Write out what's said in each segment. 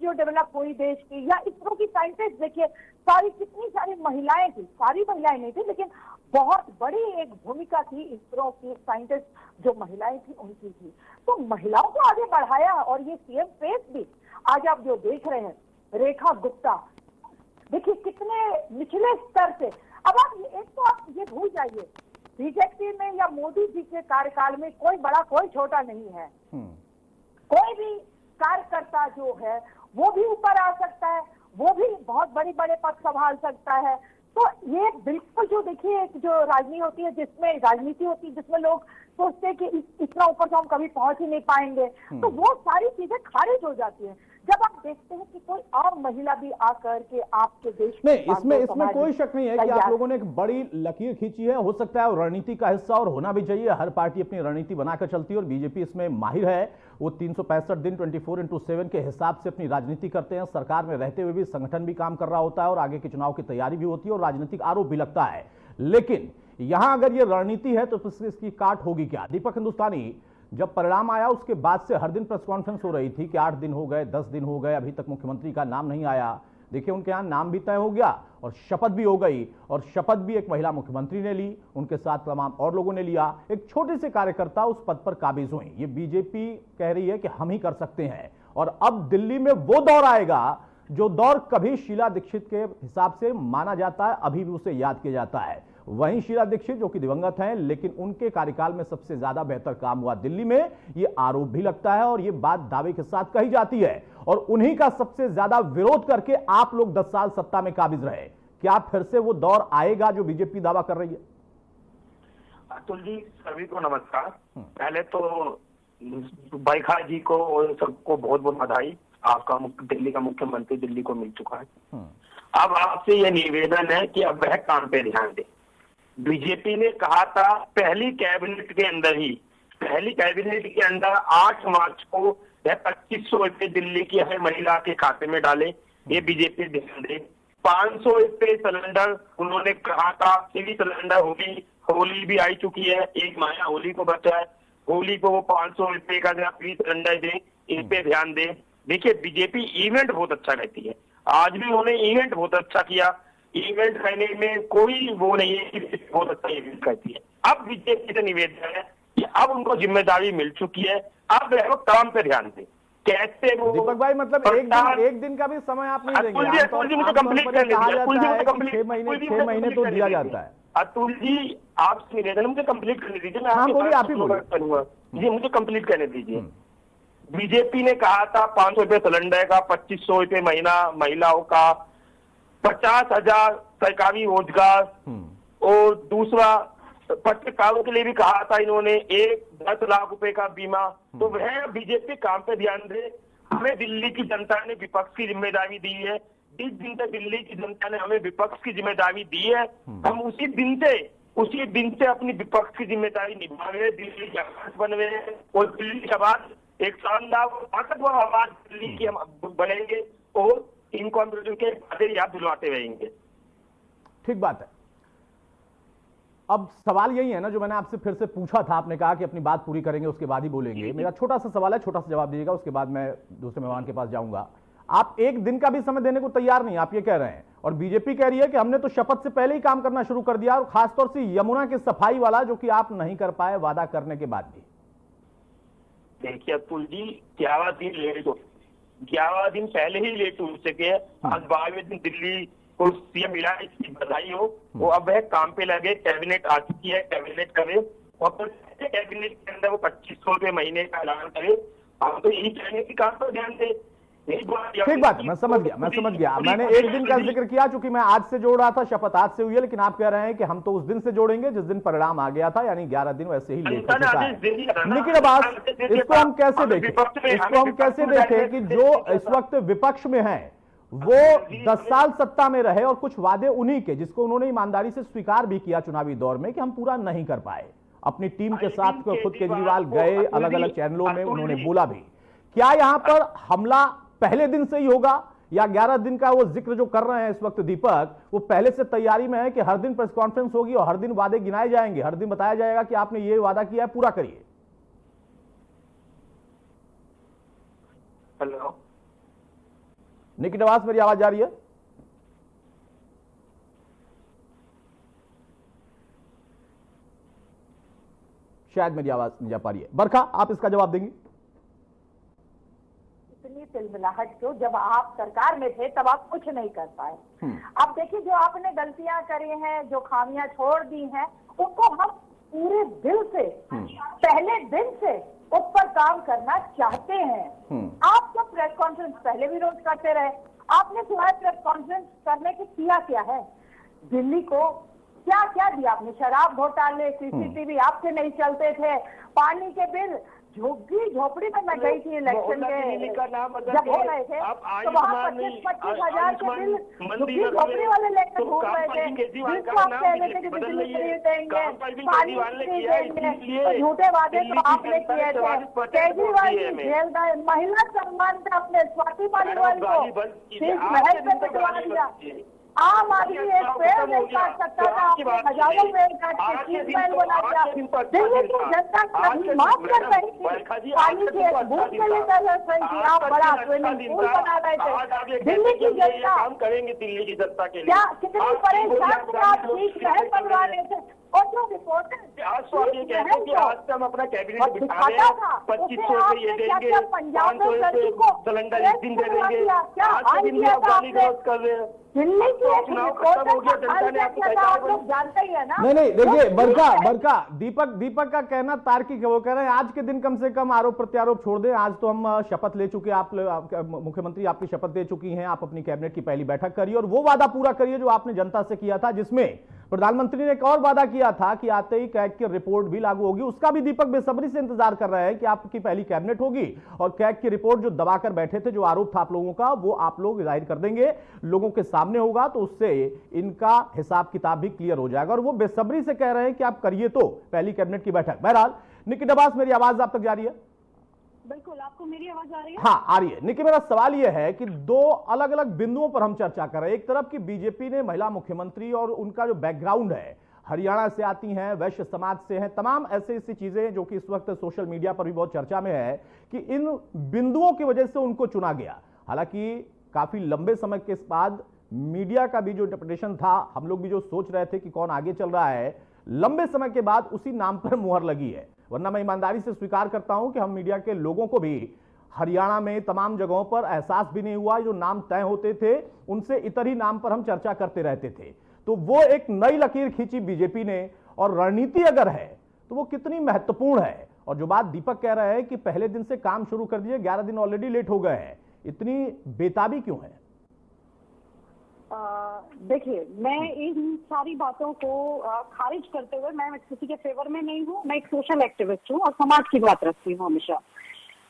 जो डेवलप हुई देश की, या इसरो की साइंटिस्ट देखिए, सारी कितनी सारी महिलाएं थी, सारी महिलाएं नहीं थी लेकिन बहुत बड़ी एक भूमिका थी इसरो की साइंटिस्ट जो महिलाएं थी उनकी थी। तो महिलाओं को आगे बढ़ाया, और ये सीएम फेस भी आज आप जो देख रहे हैं, रेखा गुप्ता देखिए कितने निचले स्तर से। अब आप एक तो आप ये भूल जाइए, बीजेपी में या मोदी जी के कार्यकाल में कोई बड़ा कोई छोटा नहीं है। कोई भी कार्यकर्ता जो है वो भी ऊपर आ सकता है, वो भी बहुत बड़े बड़े पद संभाल सकता है। तो ये बिल्कुल जो देखिए जो राजनीति होती है, जिसमें लोग सोचते हैं कि इतना ऊपर तो हम कभी पहुंच ही नहीं पाएंगे, तो वो सारी चीजें खारिज हो जाती हैं जब आप देखते हैं कि कोई आम महिला भी आकर के आपके देश में। इसमें कोई शक नहीं है कि आप लोगों ने एक बड़ी लकीर खींची है। हो सकता है वो रणनीति का हिस्सा और होना भी चाहिए, हर पार्टी अपनी रणनीति बनाकर चलती है और बीजेपी इसमें माहिर है। वो 365 दिन 24/7 के हिसाब से अपनी राजनीति करते हैं। सरकार में रहते हुए भी संगठन भी काम कर रहा होता है और आगे के चुनाव की तैयारी भी होती है और राजनीतिक आरोप भी लगता है। लेकिन यहां अगर ये रणनीति है तो इसकी काट होगी क्या? दीपक हिंदुस्तानी, जब परिणाम आया उसके बाद से हर दिन प्रेस कॉन्फ्रेंस हो रही थी कि 8 दिन हो गए, 10 दिन हो गए, अभी तक मुख्यमंत्री का नाम नहीं आया। देखिए उनके यहां नाम भी तय हो गया और शपथ भी हो गई, और शपथ भी एक महिला मुख्यमंत्री ने ली, उनके साथ तमाम और लोगों ने लिया। एक छोटे से कार्यकर्ता उस पद पर काबिज हुए। ये बीजेपी कह रही है कि हम ही कर सकते हैं, और अब दिल्ली में वो दौर आएगा जो दौर कभी शीला दीक्षित के हिसाब से माना जाता है, अभी भी उसे याद किया जाता है। वहीं शीला दीक्षित जो कि दिवंगत हैं, लेकिन उनके कार्यकाल में सबसे ज्यादा बेहतर काम हुआ दिल्ली में, ये आरोप भी लगता है और ये बात दावे के साथ कही जाती है। और उन्हीं का सबसे ज्यादा विरोध करके आप लोग 10 साल सत्ता में काबिज रहे। क्या फिर से वो दौर आएगा जो बीजेपी दावा कर रही है? अतुल जी, सभी को नमस्कार। पहले तो बाइखा जी को और सबको बहुत बहुत बधाई। आपका दिल्ली का मुख्यमंत्री दिल्ली को मिल चुका है। अब आपसे यह निवेदन है कि अब वह काम पे ध्यान दे। बीजेपी ने कहा था पहली कैबिनेट के अंदर 8 मार्च को वह 2500 रुपये दिल्ली की हर महिला के खाते में डाले। ये बीजेपी ध्यान दे। 500 रुपये सिलेंडर उन्होंने कहा था, फ्री सिलेंडर होली भी आई चुकी है, एक महीना होली को बचा है, होली को वो 500 रुपये का फ्री सिलेंडर दे, इन पे ध्यान दे। देखिए बीजेपी इवेंट बहुत अच्छा रहती है, आज भी उन्होंने इवेंट बहुत अच्छा किया। इवेंट करने में कोई वो नहीं है कि बहुत अच्छा इवेंट करती है। अब बीजेपी से निवेदन है कि अब उनको जिम्मेदारी मिल चुकी है, अब वो काम पे ध्यान दें। कैसे वो दीपक भाई, मतलब एक दिन का भी समय आप नहीं देंगे? मुझे कंप्लीट करने दीजिए। 6 महीने तो दिया जाता है। अतुल जी, आपसे निवेदन, मुझे कंप्लीट करने दीजिए। मैं आप ही करूंगा जी, मुझे कंप्लीट करने दीजिए। बीजेपी ने कहा था 500 रुपये सिलेंडर का, 2500 रुपये महीना महिलाओं का, 50,000 सरकारी रोजगार, और दूसरा पत्रकारों के लिए भी कहा था इन्होंने 10 लाख रुपए का बीमा। तो वह बीजेपी काम पे ध्यान दे। हमें दिल्ली की जनता ने विपक्ष की जिम्मेदारी दी है। जिस दिन से दिल्ली की जनता ने हमें विपक्ष की जिम्मेदारी दी है, हम उसी दिन से अपनी विपक्ष की जिम्मेदारी निभा रहे, दिल्ली की आवाज बन रहे हैं, और दिल्ली की आवाज एक शानदार ताकतवर आवाज दिल्ली की हम बनेंगे, और इनको हम के वादे याद दिलवाते रहेंगे। ठीक बात है। अब सवाल यही है ना जो मैंने आपसे फिर से पूछा था, आपने कहा कि अपनी बात पूरी करेंगे उसके बाद ही बोलेंगे। मेरा छोटा सा सवाल है, छोटा सा जवाब दीजिएगा, उसके बाद मैं दूसरे मेहमान के पास जाऊंगा। आप एक दिन का भी समय देने को तैयार नहीं, आप ये कह रहे हैं, और बीजेपी कह रही है कि हमने तो शपथ से पहले ही काम करना शुरू कर दिया, और खासतौर से यमुना की सफाई वाला जो कि आप नहीं कर पाए वादा करने के बाद भी। देखिए अतुल जी, 11 दिन पहले ही लेट हो सके। आज 12वें दिन दिल्ली को सीएम मिला, इसकी बधाई हो। वो अब वह काम पे लगे, कैबिनेट आ चुकी है, कैबिनेट करे, और फिर कैबिनेट के अंदर वो 2500 रुपये महीने का ऐलान करे। हम तो यही चाहेंगे कि काम पर ध्यान दे। ठीक बात है, मैं समझ गया। मैंने एक दिन का जिक्र किया चूंकि मैं आज से जोड़ रहा था, शपथ आज से हुई है, लेकिन आप कह रहे हैं कि हम तो उस दिन से जोड़ेंगे जिस दिन परिणाम आ गया था, यानी 11 दिन वैसे ही लेट हो चुका है। लेकिन अब आज इसको हम कैसे देखें कि जो इस वक्त विपक्ष में है वो 10 साल सत्ता में रहे, और कुछ वादे उन्हीं के जिसको उन्होंने ईमानदारी से स्वीकार भी किया चुनावी दौर में कि हम पूरा नहीं कर पाए। अपनी टीम के साथ खुद केजरीवाल गए, अलग अलग चैनलों में उन्होंने बोला भी। क्या यहां पर हमला पहले दिन से ही होगा, या 11 दिन का वो जिक्र जो कर रहे हैं इस वक्त दीपक, वो पहले से तैयारी में है कि हर दिन प्रेस कॉन्फ्रेंस होगी और हर दिन वादे गिनाए जाएंगे, हर दिन बताया जाएगा कि आपने ये वादा किया है, पूरा करिए? हेलो, निकी नवाज, मेरी आवाज जा रही है? शायद मेरी आवाज नहीं जा पा रही है। बरखा, आप इसका जवाब देंगी? इतनी तिलमिलाहट क्यों? जब आप सरकार में थे तब आप कुछ नहीं कर पाए। अब देखिए, जो आपने गलतियां करी हैं, जो खामियां छोड़ दी हैं, उनको हम पूरे दिल से पहले दिन से उस पर काम करना चाहते हैं। आप जब प्रेस कॉन्फ्रेंस पहले भी रोज करते रहे, आपने सिवाय प्रेस कॉन्फ्रेंस करने के किया क्या है? दिल्ली को क्या क्या दिया आपने? शराब घोटाले, सीसीटीवी आपसे नहीं चलते थे, पानी के बिल, झुग्गी झोपड़ी में मैं गई थी इलेक्शन के जब हो रहे थे, तो वहाँ 25,000 के बिल झुग्गी झोपड़ी वाले लेकर घूम रहे थे, जिसको आप कह रहे थे कि बिजली फ्री देंगे, पानी फ्री देंगे, तो झूठे वादे तो आपने किए थे। केजरीवाल की जेल गए, महिला सम्मान पे अपने स्वाति मालीवाल को शीश महल पे बिठवा दिया। आम आदमी एक पेड़ नहीं काट सकता था, आपने हजारों पेड़ काट के शीश महल बना दिया। दिल्ली की जनता कभी माफ कर रही थी, पानी के एक बूंद के लिए तरस रही थी, आप बड़ा स्विमिंग पूल बना रहे थे। दिल्ली की जनता काम करेंगे, दिल्ली की जनता के लिए क्या कितनी परेशान थे आप शीश महल बनवा रहे थे। और जो रिपोर्टर आज तो आप ये कहते हैं कि आज से हम अपना कैबिनेट बिठा रहे हैं, 2500 रुपए ये देंगे, 500 रुपए सिलेंडर एक दिन दे देंगे, आज के दिन भी आप गाली गलौज कर रहे हैं। दिल्ली की चुनाव खत्म हो गया, जनता ने आपको आप लोग जानते ही है ना। नहीं, देखिए बरखा, दीपक का कहना तार्किक है। वो कह रहे हैं आज के दिन कम से कम आरोप प्रत्यारोप छोड़ दें। आज तो हम शपथ ले चुके, आप मुख्यमंत्री आपकी शपथ दे चुकी हैं, आप अपनी कैबिनेट की पहली बैठक करिए और वो वादा पूरा करिए जो आपने जनता से किया था, जिसमें प्रधानमंत्री ने एक और वादा किया था कि आते ही कैग की रिपोर्ट भी लागू होगी। उसका भी दीपक बेसब्री से इंतजार कर रहे हैं कि आपकी पहली कैबिनेट होगी और कैग की रिपोर्ट जो दबाकर बैठे थे, जो आरोप था आप लोगों का, वो आप लोग जाहिर कर देंगे, लोगों के सामने होगा, तो उससे इनका हिसाब किताब भी क्लियर हो जाएगा। और वो बेसब्री से कह रहे हैं कि आप करिए तो पहली कैबिनेट की बैठक। बहरहाल निकी नवाज, मेरी आवाज आप तक जा रही है? बिल्कुल, आपको मेरी आवाज आ रही है? हाँ, आ रही है। निकी, मेरा सवाल यह है कि दो अलग अलग बिंदुओं पर हम चर्चा कर रहे हैं। एक तरफ की बीजेपी ने महिला मुख्यमंत्री और उनका जो बैकग्राउंड है, हरियाणा से आती हैं, वैश्य समाज से हैं, तमाम ऐसी चीजें जो कि इस वक्त सोशल मीडिया पर भी बहुत चर्चा में है कि इन बिंदुओं की वजह से उनको चुना गया। हालांकि काफी लंबे समय के बाद मीडिया का भी जो इंटरप्रिटेशन था, हम लोग भी जो सोच रहे थे कि कौन आगे चल रहा है, लंबे समय के बाद उसी नाम पर मुहर लगी है। वरना मैं ईमानदारी से स्वीकार करता हूं कि हम मीडिया के लोगों को भी हरियाणा में तमाम जगहों पर एहसास भी नहीं हुआ, जो नाम तय होते थे उनसे इतर ही नाम पर हम चर्चा करते रहते थे। तो वो एक नई लकीर खींची बीजेपी ने, और रणनीति अगर है तो वो कितनी महत्वपूर्ण है। और जो बात दीपक कह रहे हैं कि पहले दिन से काम शुरू कर दिए, 11 दिन ऑलरेडी लेट हो गए हैं, इतनी बेताबी क्यों है? देखिए, मैं इन सारी बातों को खारिज करते हुए, मैं किसी के फेवर में नहीं हूँ, मैं एक सोशल एक्टिविस्ट हूँ और समाज की बात रखती हूँ हमेशा।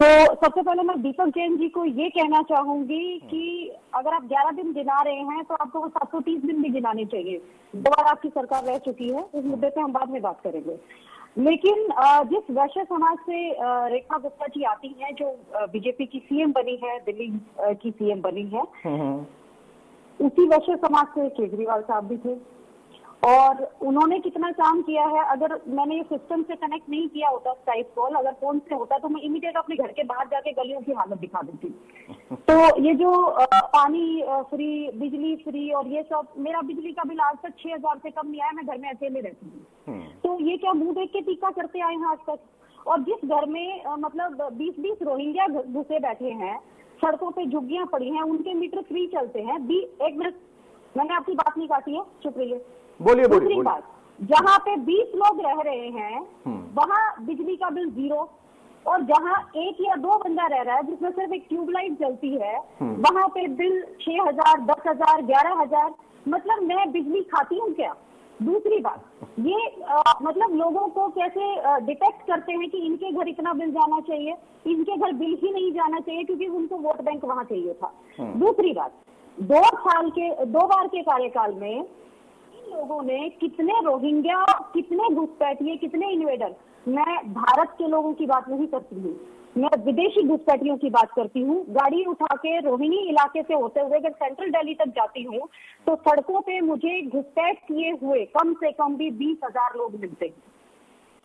तो सबसे पहले मैं दीपक जैन जी को ये कहना चाहूंगी कि अगर आप 11 दिन गिना रहे हैं तो आपको वो 730 दिन भी गिनाने चाहिए। 2 बार आपकी सरकार रह चुकी है, इस मुद्दे पे हम बाद में बात करेंगे। लेकिन जिस वैश्य समाज से रेखा गुप्ता जी आती हैं, जो बीजेपी की सीएम बनी है, दिल्ली की सीएम बनी है, उसी वैश्य समाज से केजरीवाल साहब भी थे और उन्होंने कितना काम किया है। अगर मैंने ये सिस्टम से कनेक्ट नहीं किया होता स्काइप कॉल, अगर फोन से होता तो मैं इमीडिएट अपने घर के बाहर जाके गलियों की हालत दिखा देती। तो ये जो पानी फ्री, बिजली फ्री और ये सब, मेरा बिजली का बिल आज तक 6,000 से कम नहीं आया, मैं घर में अकेले रहती हूँ। तो ये क्या मुंह देख के टीका करते आए हैं आज तक? और जिस घर में मतलब 20-20 रोहिंग्या घुसे बैठे हैं, सड़कों पे झुग्गियां पड़ी हैं, उनके मीटर फ्री चलते हैं। 1 मिनट, मैंने आपकी बात नहीं काटी है, चुप रहिए। बोलिए। दूसरी बात, जहाँ पे 20 लोग रह रहे हैं वहाँ बिजली का बिल 0, और जहाँ 1 या 2 बंदा रह रहा है जिसमें सिर्फ एक ट्यूबलाइट जलती है, वहाँ पे बिल 6,000, 10,000, 11,000। मतलब मैं बिजली खाती हूँ क्या? दूसरी बात, ये मतलब लोगों को कैसे डिटेक्ट करते हैं कि इनके घर इतना बिल जाना चाहिए, इनके घर बिल ही नहीं जाना चाहिए क्योंकि उनको वोट बैंक वहां चाहिए था। दूसरी बात, 2 बार के कार्यकाल में इन लोगों ने कितने रोहिंग्या, कितने घुसपैठिए, कितने इन्वेडर, मैं भारत के लोगों की बात नहीं करती हूँ, मैं विदेशी घुसपैठियों की बात करती हूँ। गाड़ी उठा के रोहिणी इलाके से होते हुए अगर सेंट्रल दिल्ली तक जाती हूँ तो सड़कों पे मुझे घुसपैठ किए हुए कम से कम भी 20,000 लोग मिलते हैं।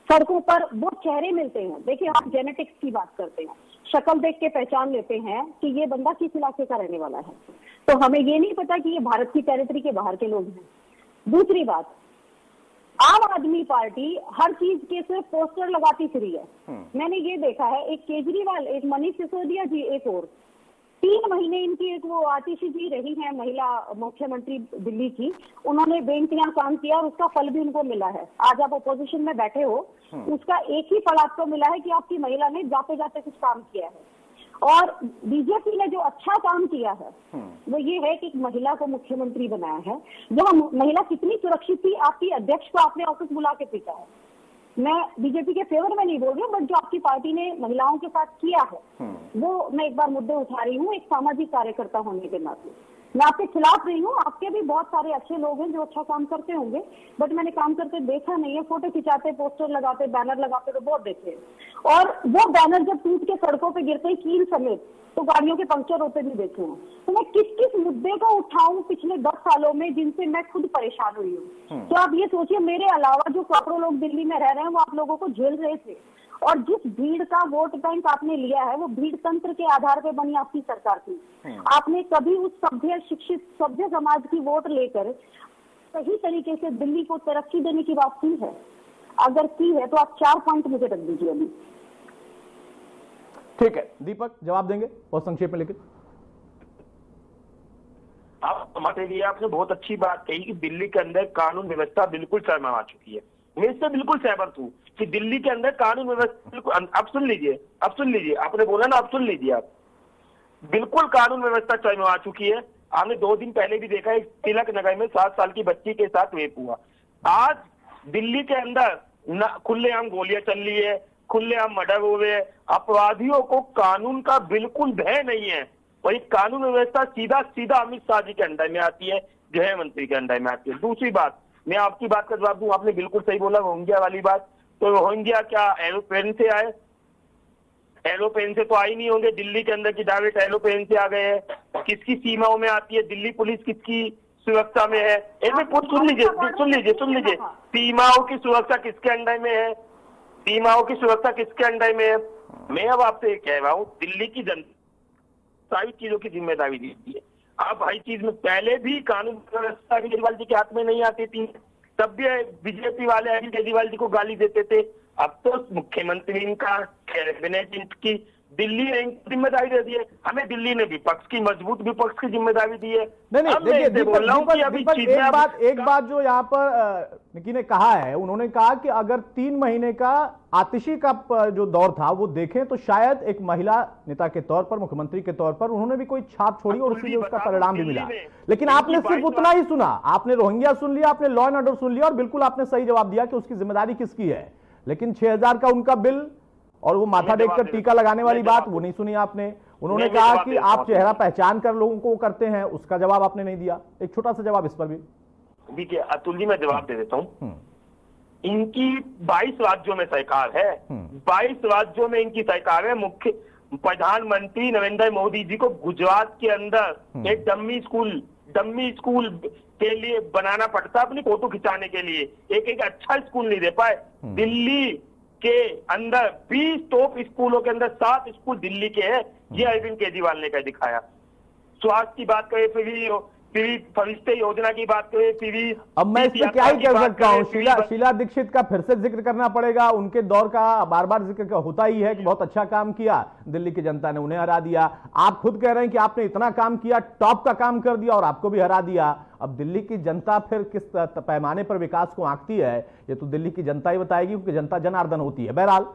सड़कों पर वो चेहरे मिलते हैं। देखिए, आप जेनेटिक्स की बात करते हैं, शक्ल देख के पहचान लेते हैं कि ये बंदा किस इलाके का रहने वाला है, तो हमें ये नहीं पता कि ये भारत की टेरिटरी के बाहर के लोग हैं। दूसरी बात, आम आदमी पार्टी हर चीज के सिर्फ पोस्टर लगाती फिरी है। मैंने ये देखा है, एक केजरीवाल, एक मनीष सिसोदिया जी, एक और 3 महीने इनकी एक वो आतिशी जी रही है, महिला मुख्यमंत्री दिल्ली की, उन्होंने बेइंतहा काम किया और उसका फल भी उनको मिला है। आज आप अपोजिशन में बैठे हो, उसका एक ही फल आपको मिला है कि आपकी महिला ने जाते जाते कुछ काम किया है। और बीजेपी ने जो अच्छा काम किया है वो ये है कि एक महिला को मुख्यमंत्री बनाया है। वह महिला कितनी सुरक्षित थी, आपकी अध्यक्ष को आपने ऑफिस बुला के पीटा है। मैं बीजेपी के फेवर में नहीं बोल रही हूँ, बट जो आपकी पार्टी ने महिलाओं के साथ किया है वो मैं एक बार मुद्दे उठा रही हूँ, एक सामाजिक कार्यकर्ता होने के नाते। मैं आपके खिलाफ नहीं हूँ, आपके भी बहुत सारे अच्छे लोग हैं जो अच्छा काम करते होंगे, बट मैंने काम करते देखा नहीं है। फोटो खिंचाते, पोस्टर लगाते, बैनर लगाते तो बहुत देखे, और वो बैनर जब टूट के सड़कों पे गिरते हैं कील समेत, तो गाड़ियों के पंक्चर होते भी देखे हैं। तो मैं किस किस मुद्दे को उठाऊं पिछले 10 सालों में जिनसे मैं खुद परेशान हुई हूँ। तो आप ये सोचिए, मेरे अलावा जो करोड़ों लोग दिल्ली में रह रहे हैं वो आप लोगों को झेल रहे थे, और जिस भीड़ का वोट बैंक आपने लिया है वो भीड़ तंत्र के आधार पर बनी आपकी सरकार थी। आपने कभी उस सभ्य शिक्षित सभ्य समाज की वोट लेकर सही तरीके से दिल्ली को तरक्की देने की बात की है? अगर की है तो आप 4 पॉइंट मुझे रख दीजिए अभी। ठीक है, दीपक जवाब देंगे और संक्षेप में, लेकिन आप हमारे लिए आपने बहुत अच्छी बात कही कि दिल्ली के अंदर कानून व्यवस्था बिल्कुल शर्मा चुकी है। मैं इससे बिल्कुल सहमत हूँ कि दिल्ली के अंदर कानून व्यवस्था बिल्कुल, आप सुन लीजिए, आपने बोला ना, आप सुन लीजिए, आप बिल्कुल कानून व्यवस्था शर्मा चुकी है। आपने 2 दिन पहले भी देखा है, तिलक नगर में 7 साल की बच्ची के साथ रेप हुआ। आज दिल्ली के अंदर खुलेआम गोलियां चल रही है, खुलेआम मर्डर हुए, अपराधियों को कानून का बिल्कुल भय नहीं है। और एक कानून व्यवस्था सीधा सीधा अमित शाह जी के अंडर में आती है, गृह मंत्री के अंडर में आती है। दूसरी बात, मैं आपकी बात का जवाब दूं, आपने बिल्कुल सही बोला रोहिंग्या वाली बात। तो रोहिंग्या क्या एरोप्लेन से आए? एरोप्लेन से तो आई नहीं होंगे, दिल्ली के अंदर की डायरेक्ट एरोप्लेन से आ गए हैं। किसकी सीमाओं में आती है? दिल्ली पुलिस किसकी सुरक्षा में है? सुन लीजिए, सीमाओं की सुरक्षा किसके अंडर में है? सीमाओं की सुरक्षा किसके अंडर में है? मैं अब आपसे ये कह रहा हूँ, दिल्ली की जनता सारी चीजों की जिम्मेदारी दीजिए है। अब हर चीज में पहले भी कानून व्यवस्था केजरीवाल जी के हाथ में नहीं आती थी, तब भी बीजेपी वाले अरविंद केजरीवाल जी को गाली देते थे। अब तो मुख्यमंत्री का, कैबिनेट की, दिल्ली ने जिम्मेदारी दे दी है। हमें दिल्ली ने विपक्ष की, मजबूत विपक्ष की जिम्मेदारी दी है। नहीं, देखिए दीपक, एक बात जो यहाँ पर निकी ने कहा है, उन्होंने कहा कि अगर 3 महीने का आतिशी का जो दौर था वो देखें तो शायद एक महिला नेता के तौर पर, मुख्यमंत्री के तौर पर उन्होंने भी कोई छाप छोड़ी और इसीलिए उसका परिणाम भी मिला। लेकिन आपने सिर्फ उतना ही सुना, आपने रोहिंग्या सुन लिया, आपने लॉ एंड ऑर्डर सुन लिया, और बिल्कुल आपने सही जवाब दिया कि उसकी जिम्मेदारी किसकी है। लेकिन 6000 का उनका बिल और वो माथा देखकर टीका लगाने वाली बात वो नहीं सुनी आपने। उन्होंने कहा कि आप चेहरा पहचान कर लोगों को करते हैं, उसका जवाब आपने नहीं दिया। एक छोटा सा जवाब इस पर भी। देखिए अतुल जी, मैं जवाब दे देता हूं। इनकी 22 राज्यों में सरकार है, 22 राज्यों में इनकी सरकार है। मुख्य प्रधानमंत्री नरेंद्र मोदी जी को गुजरात के अंदर एक डम्मी स्कूल के लिए बनाना पड़ता अपनी फोटो खिंचाने के लिए, एक अच्छा स्कूल नहीं दे पाए। दिल्ली के अंदर 20 टॉप स्कूलों के अंदर 7 स्कूल दिल्ली के हैं, ये अरविंद केजरीवाल ने कर दिखाया। स्वास्थ्य की बात करें, फ्री फरिश्ते योजना की बात करें, फ्री, अब मैं इसमें क्या ही कह सकता हूँ। शीला दीक्षित का फिर से जिक्र करना पड़ेगा, उनके दौर का बार बार जिक्र होता ही है कि बहुत अच्छा काम किया, दिल्ली की जनता ने उन्हें हरा दिया। आप खुद कह रहे हैं कि आपने इतना काम किया, टॉप का काम कर दिया और आपको भी हरा दिया। अब दिल्ली की जनता फिर किस पैमाने पर विकास को आंकती है, ये तो दिल्ली की जनता ही बताएगी, क्योंकि जनता जनार्दन होती है। बहरहाल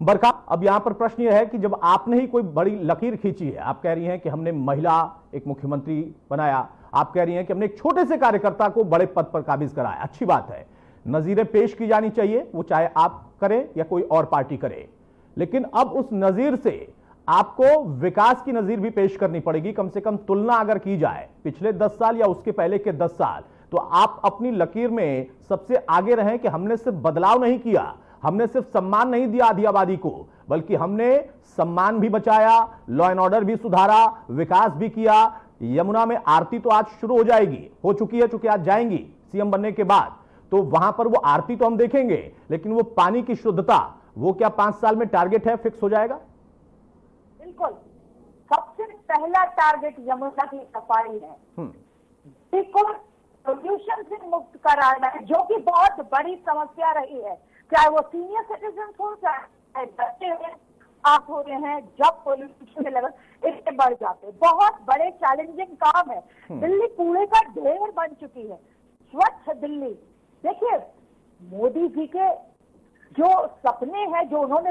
बरखा, अब यहां पर प्रश्न यह है कि जब आपने ही कोई बड़ी लकीर खींची है, आप कह रही हैं कि हमने महिला एक मुख्यमंत्री बनाया, आप कह रही हैं कि हमने एक छोटे से कार्यकर्ता को बड़े पद पर काबिज कराया, अच्छी बात है, नजीरें पेश की जानी चाहिए, वो चाहे आप करें या कोई और पार्टी करे। लेकिन अब उस नजीर से आपको विकास की नजीर भी पेश करनी पड़ेगी। कम से कम तुलना अगर की जाए पिछले 10 साल या उसके पहले के 10 साल, तो आप अपनी लकीर में सबसे आगे रहें कि हमने सिर्फ बदलाव नहीं किया, हमने सिर्फ सम्मान नहीं दिया आधी आबादी को, बल्कि हमने सम्मान भी बचाया, लॉ एंड ऑर्डर भी सुधारा, विकास भी किया। यमुना में आरती तो आज शुरू हो जाएगी, हो चुकी है, चूंकि आज जाएंगी सीएम बनने के बाद, तो वहां पर वो आरती तो हम देखेंगे, लेकिन वो पानी की शुद्धता वो क्या 5 साल में टारगेट है, फिक्स हो जाएगा? बिल्कुल, सबसे पहला टारगेट यमुना की सफाई है, बिल्कुल पोल्यूशन से मुक्त कराना है, जो कि बहुत बड़ी समस्या रही है। चाहे वो सीनियर सिटीजन हो, चाहे बच्चे आप हो रहे हैं, जब पोल्यूशन के लेवल इससे बढ़ जाते हैं, बहुत बड़े चैलेंजिंग काम है। दिल्ली कूड़े का ढेर बन चुकी है। स्वच्छ दिल्ली, देखिए मोदी जी के जो सपने हैं, जो उन्होंने